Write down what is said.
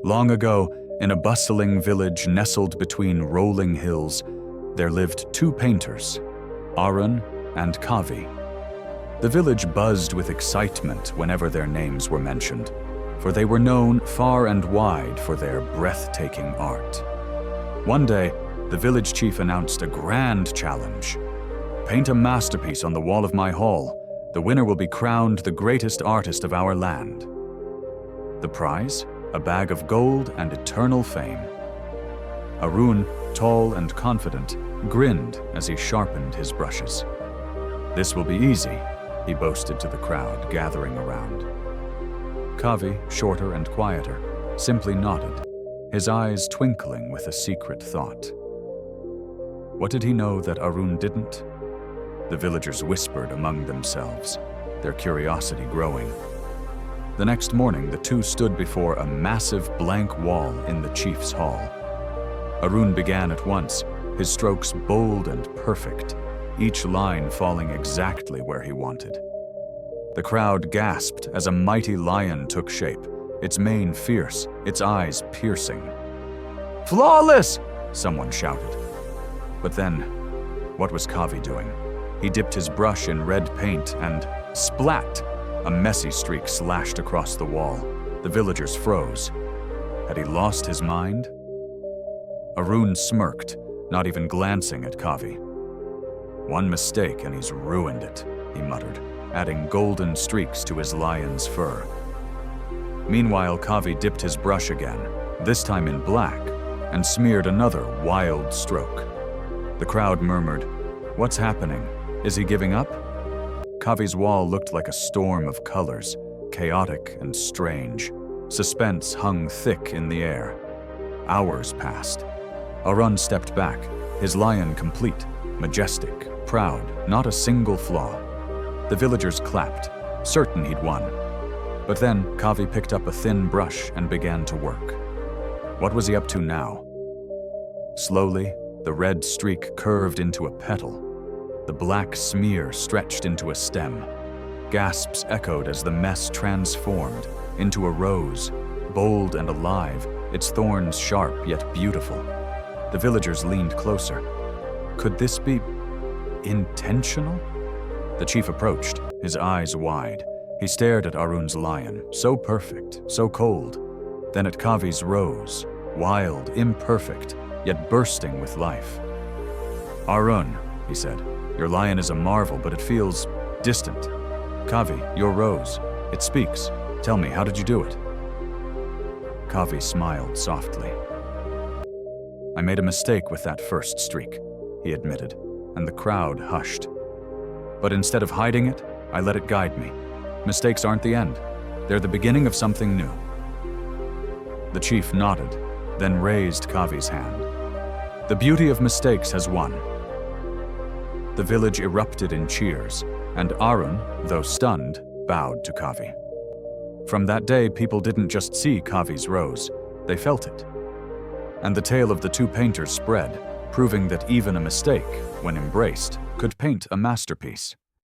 Long ago, in a bustling village nestled between rolling hills, there lived two painters, Arun and Kavi. The village buzzed with excitement whenever their names were mentioned, for they were known far and wide for their breathtaking art. One day, the village chief announced a grand challenge. "Paint a masterpiece on the wall of my hall. The winner will be crowned the greatest artist of our land." The prize? A bag of gold and eternal fame. Arun, tall and confident, grinned as he sharpened his brushes. "This will be easy," he boasted to the crowd gathering around. Kavi, shorter and quieter, simply nodded, his eyes twinkling with a secret thought. What did he know that Arun didn't? The villagers whispered among themselves, their curiosity growing. The next morning, the two stood before a massive blank wall in the chief's hall. Arun began at once, his strokes bold and perfect, each line falling exactly where he wanted. The crowd gasped as a mighty lion took shape, its mane fierce, its eyes piercing. "Flawless!" someone shouted. But then, what was Kavi doing? He dipped his brush in red paint and, splat! A messy streak slashed across the wall. The villagers froze. Had he lost his mind? Arun smirked, not even glancing at Kavi. "One mistake and he's ruined it," he muttered, adding golden streaks to his lion's fur. Meanwhile, Kavi dipped his brush again, this time in black, and smeared another wild stroke. The crowd murmured, "What's happening? Is he giving up?" Kavi's wall looked like a storm of colors, chaotic and strange. Suspense hung thick in the air. Hours passed. Arun stepped back, his lion complete, majestic, proud, not a single flaw. The villagers clapped, certain he'd won. But then Kavi picked up a thin brush and began to work. What was he up to now? Slowly, the red streak curved into a petal. The black smear stretched into a stem. Gasps echoed as the mess transformed into a rose, bold and alive, its thorns sharp yet beautiful. The villagers leaned closer. Could this be intentional? The chief approached, his eyes wide. He stared at Arun's lion, so perfect, so cold, then at Kavi's rose, wild, imperfect, yet bursting with life. "Arun," he said, "your lion is a marvel, but it feels distant. Kavi, your rose, it speaks. Tell me, how did you do it?" Kavi smiled softly. "I made a mistake with that first streak," he admitted, and the crowd hushed. "But instead of hiding it, I let it guide me. Mistakes aren't the end. They're the beginning of something new." The chief nodded, then raised Kavi's hand. "The beauty of mistakes has won." The village erupted in cheers, and Arun, though stunned, bowed to Kavi. From that day, people didn't just see Kavi's rose, they felt it. And the tale of the two painters spread, proving that even a mistake, when embraced, could paint a masterpiece.